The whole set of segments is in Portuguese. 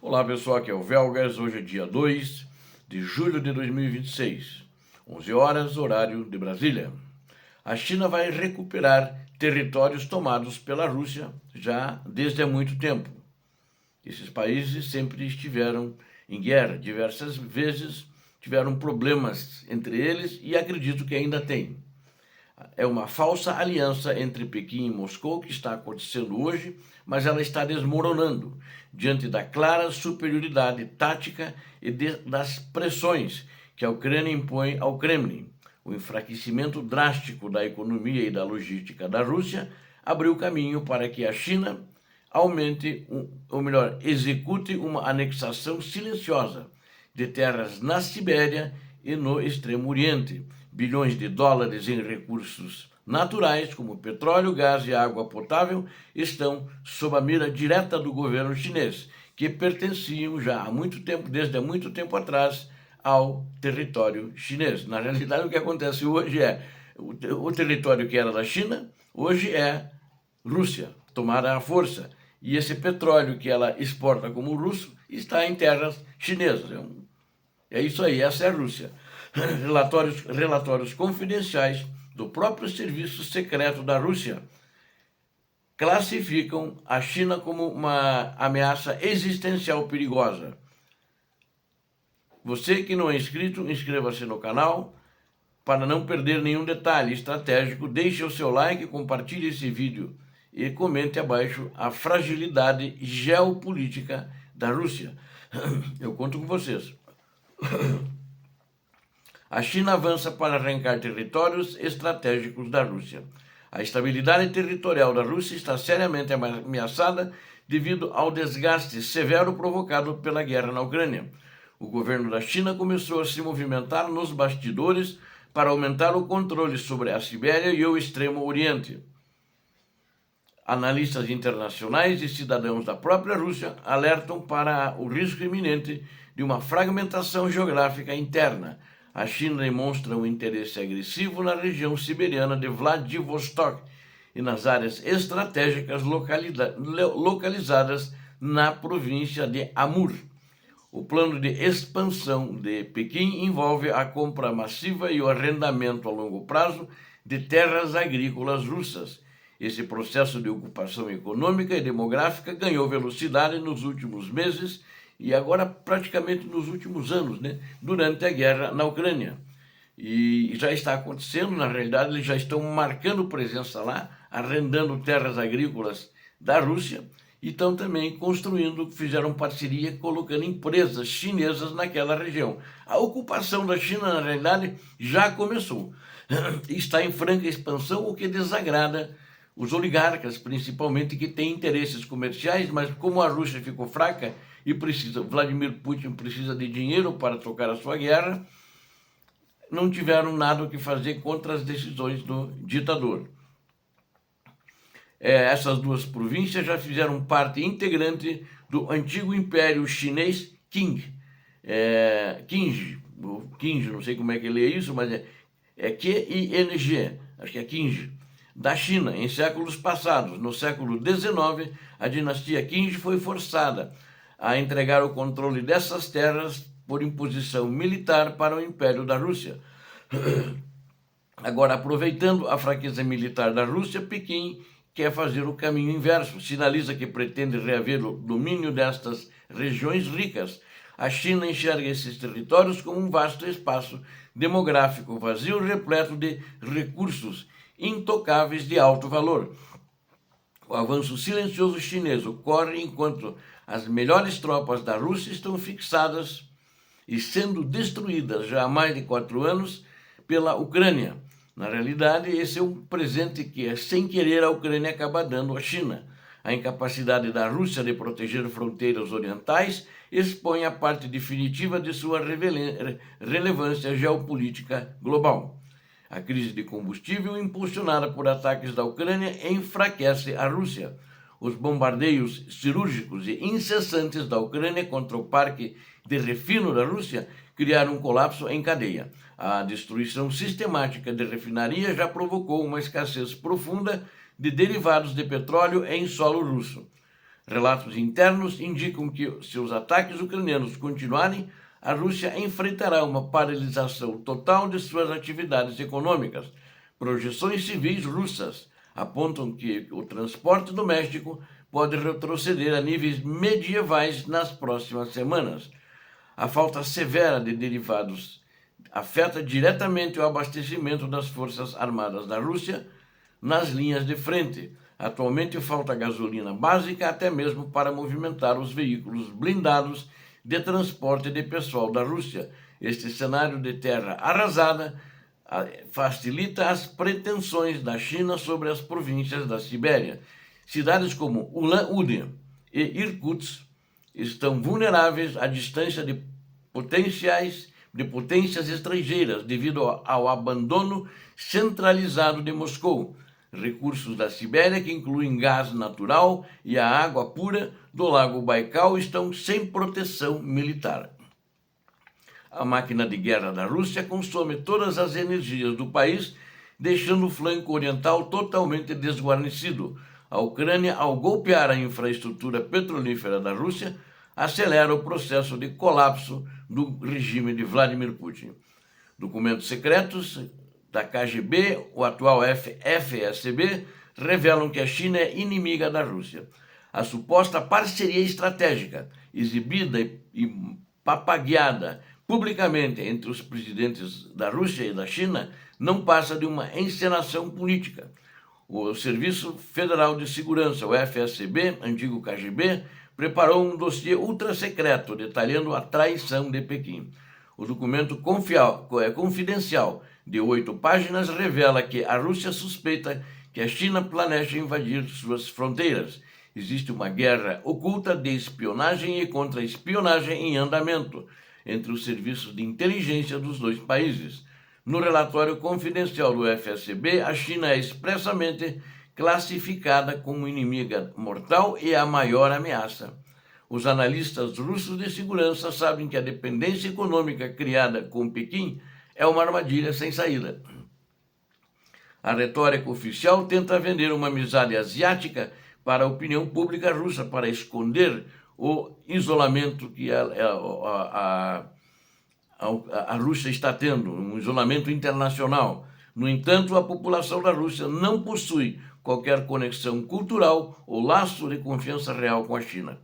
Olá pessoal, aqui é o Velgas, hoje é dia 2 de julho de 2026, 11 horas, horário de Brasília. A China vai recuperar territórios tomados pela Rússia já desde há muito tempo. Esses países sempre estiveram em guerra, diversas vezes tiveram problemas entre eles e acredito que ainda tem. É uma falsa aliança entre Pequim e Moscou que está acontecendo hoje, mas ela está desmoronando diante da clara superioridade tática e das pressões que a Ucrânia impõe ao Kremlin. O enfraquecimento drástico da economia e da logística da Rússia abriu caminho para que a China aumente, ou melhor, execute uma anexação silenciosa de terras na Sibéria e no Extremo Oriente. Bilhões de dólares em recursos naturais, como petróleo, gás e água potável, estão sob a mira direta do governo chinês, que pertenciam já há muito tempo, desde há muito tempo atrás, ao território chinês. Na realidade, o que acontece hoje é o território que era da China, hoje é Rússia, tomada à força. E esse petróleo que ela exporta como russo está em terras chinesas. É isso aí, essa é a Rússia. Relatórios confidenciais do próprio serviço secreto da Rússia classificam a China como uma ameaça existencial perigosa. Você que não é inscrito, inscreva-se no canal para não perder nenhum detalhe estratégico. Deixe o seu like, compartilhe esse vídeo e comente abaixo a fragilidade geopolítica da Rússia. Eu conto com vocês. A China avança para arrancar territórios estratégicos da Rússia. A estabilidade territorial da Rússia está seriamente ameaçada devido ao desgaste severo provocado pela guerra na Ucrânia. O governo da China começou a se movimentar nos bastidores para aumentar o controle sobre a Sibéria e o Extremo Oriente. Analistas internacionais e cidadãos da própria Rússia alertam para o risco iminente de uma fragmentação geográfica interna. A China demonstra um interesse agressivo na região siberiana de Vladivostok e nas áreas estratégicas localizadas na província de Amur. O plano de expansão de Pequim envolve a compra massiva e o arrendamento a longo prazo de terras agrícolas russas. Esse processo de ocupação econômica e demográfica ganhou velocidade nos últimos meses e agora praticamente nos últimos anos, durante a guerra na Ucrânia. E já está acontecendo, na realidade eles já estão marcando presença lá, arrendando terras agrícolas da Rússia e estão também construindo, fizeram parceria colocando empresas chinesas naquela região. A ocupação da China, na realidade, já começou. Está em franca expansão, o que desagrada os oligarcas, principalmente, que têm interesses comerciais, mas como a Rússia ficou fraca e Vladimir Putin precisa de dinheiro para tocar a sua guerra, não tiveram nada o que fazer contra as decisões do ditador. Essas duas províncias já fizeram parte integrante do antigo Império Chinês Qing. Qing, não sei como é que lê isso, mas é Q-I-N-G, acho que é Qing, da China, em séculos passados. No século XIX, a dinastia Qing foi forçada a entregar o controle dessas terras por imposição militar para o Império da Rússia. Agora, aproveitando a fraqueza militar da Rússia, Pequim quer fazer o caminho inverso, sinaliza que pretende reaver o domínio destas regiões ricas. A China enxerga esses territórios como um vasto espaço demográfico vazio, repleto de recursos intocáveis de alto valor. O avanço silencioso chinês ocorre enquanto as melhores tropas da Rússia estão fixadas e sendo destruídas já há mais de 4 anos pela Ucrânia. Na realidade, esse é um presente que, sem querer, a Ucrânia acaba dando à China. A incapacidade da Rússia de proteger fronteiras orientais expõe a parte definitiva de sua relevância geopolítica global. A crise de combustível, impulsionada por ataques da Ucrânia, enfraquece a Rússia. Os bombardeios cirúrgicos e incessantes da Ucrânia contra o parque de refino da Rússia criaram um colapso em cadeia. A destruição sistemática de refinarias já provocou uma escassez profunda de derivados de petróleo em solo russo. Relatos internos indicam que, se os ataques ucranianos continuarem, a Rússia enfrentará uma paralisação total de suas atividades econômicas. Projeções civis russas apontam que o transporte doméstico pode retroceder a níveis medievais nas próximas semanas. A falta severa de derivados afeta diretamente o abastecimento das forças armadas da Rússia nas linhas de frente. Atualmente falta gasolina básica até mesmo para movimentar os veículos blindados de transporte de pessoal da Rússia. Este cenário de terra arrasada facilita as pretensões da China sobre as províncias da Sibéria. Cidades como Ulan-Ude e Irkutsk estão vulneráveis à distância de potências estrangeiras devido ao abandono centralizado de Moscou. Recursos da Sibéria, que incluem gás natural e a água pura do Lago Baikal, estão sem proteção militar. A máquina de guerra da Rússia consome todas as energias do país, deixando o flanco oriental totalmente desguarnecido. A Ucrânia, ao golpear a infraestrutura petrolífera da Rússia, acelera o processo de colapso do regime de Vladimir Putin. Documentos secretos da KGB, o atual FSB, revelam que a China é inimiga da Rússia. A suposta parceria estratégica, exibida e papagueada publicamente entre os presidentes da Rússia e da China, não passa de uma encenação política. O Serviço Federal de Segurança, o FSB, antigo KGB, preparou um dossiê ultra-secreto detalhando a traição de Pequim. O documento confidencial de 8 páginas revela que a Rússia suspeita que a China planeja invadir suas fronteiras. Existe uma guerra oculta de espionagem e contra-espionagem em andamento entre os serviços de inteligência dos dois países. No relatório confidencial do FSB, a China é expressamente classificada como inimiga mortal e a maior ameaça. Os analistas russos de segurança sabem que a dependência econômica criada com Pequim é uma armadilha sem saída. A retórica oficial tenta vender uma amizade asiática para a opinião pública russa, para esconder o isolamento que a Rússia está tendo, um isolamento internacional. No entanto, a população da Rússia não possui qualquer conexão cultural ou laço de confiança real com a China.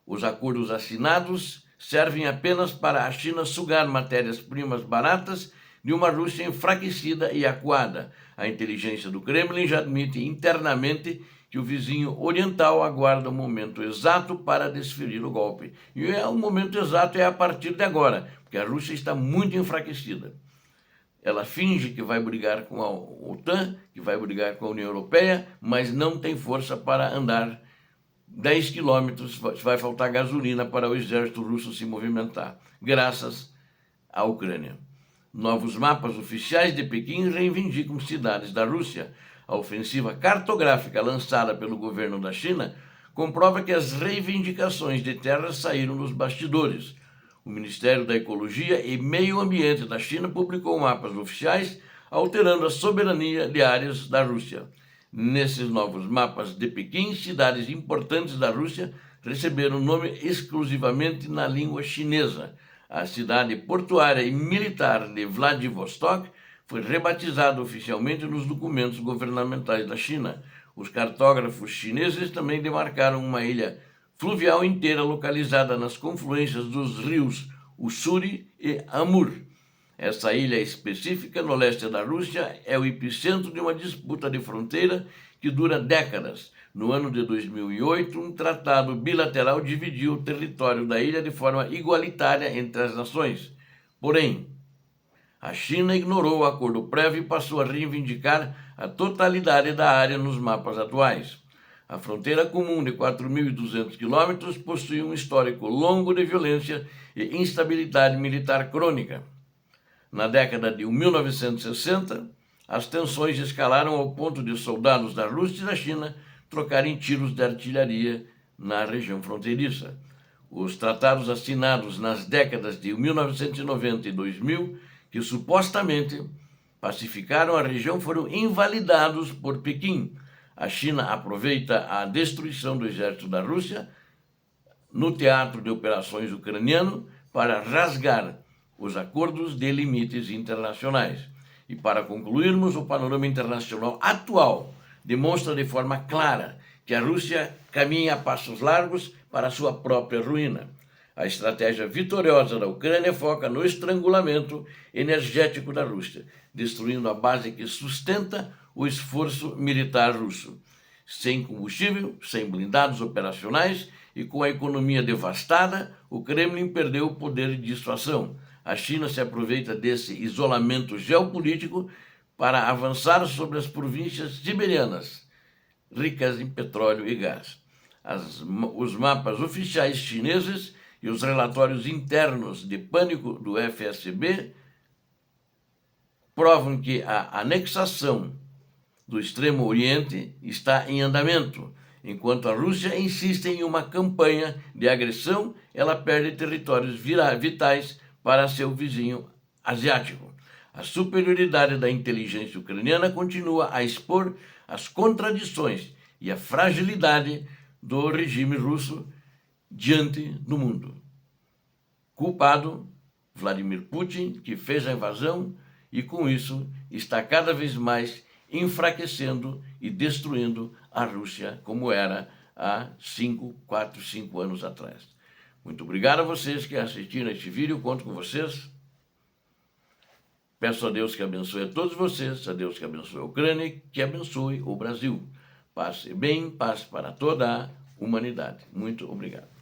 Os acordos assinados servem apenas para a China sugar matérias-primas baratas de uma Rússia enfraquecida e acuada. A inteligência do Kremlin já admite internamente que o vizinho oriental aguarda o momento exato para desferir o golpe. E o momento exato é a partir de agora, porque a Rússia está muito enfraquecida. Ela finge que vai brigar com a OTAN, que vai brigar com a União Europeia, mas não tem força para andar 10 quilômetros, vai faltar gasolina para o exército russo se movimentar, graças à Ucrânia. Novos mapas oficiais de Pequim reivindicam cidades da Rússia. A ofensiva cartográfica lançada pelo governo da China comprova que as reivindicações de terras saíram dos bastidores. O Ministério da Ecologia e Meio Ambiente da China publicou mapas oficiais alterando a soberania de áreas da Rússia. Nesses novos mapas de Pequim, cidades importantes da Rússia receberam nome exclusivamente na língua chinesa. A cidade portuária e militar de Vladivostok foi rebatizada oficialmente nos documentos governamentais da China. Os cartógrafos chineses também demarcaram uma ilha fluvial inteira localizada nas confluências dos rios Ussuri e Amur. Essa ilha específica, no leste da Rússia, é o epicentro de uma disputa de fronteira que dura décadas. No ano de 2008, um tratado bilateral dividiu o território da ilha de forma igualitária entre as nações. Porém, a China ignorou o acordo prévio e passou a reivindicar a totalidade da área nos mapas atuais. A fronteira comum de 4.200 quilômetros possui um histórico longo de violência e instabilidade militar crônica. Na década de 1960, as tensões escalaram ao ponto de soldados da Rússia e da China trocarem tiros de artilharia na região fronteiriça. Os tratados assinados nas décadas de 1990 e 2000, que supostamente pacificaram a região, foram invalidados por Pequim. A China aproveita a destruição do exército da Rússia no teatro de operações ucraniano para rasgar os acordos de limites internacionais. E para concluirmos, o panorama internacional atual demonstra de forma clara que a Rússia caminha a passos largos para a sua própria ruína. A estratégia vitoriosa da Ucrânia foca no estrangulamento energético da Rússia, destruindo a base que sustenta o esforço militar russo. Sem combustível, sem blindados operacionais e com a economia devastada, o Kremlin perdeu o poder de dissuasão. A China se aproveita desse isolamento geopolítico para avançar sobre as províncias siberianas, ricas em petróleo e gás. Os mapas oficiais chineses e os relatórios internos de pânico do FSB provam que a anexação do Extremo Oriente está em andamento. Enquanto a Rússia insiste em uma campanha de agressão, ela perde territórios vitais para seu vizinho asiático. A superioridade da inteligência ucraniana continua a expor as contradições e a fragilidade do regime russo diante do mundo. Culpado, Vladimir Putin, que fez a invasão e, com isso, está cada vez mais enfraquecendo e destruindo a Rússia como era há 4, 5 anos atrás. Muito obrigado a vocês que assistiram este vídeo, conto com vocês. Peço a Deus que abençoe a todos vocês, a Deus que abençoe a Ucrânia e que abençoe o Brasil. Paz e bem, paz para toda a humanidade. Muito obrigado.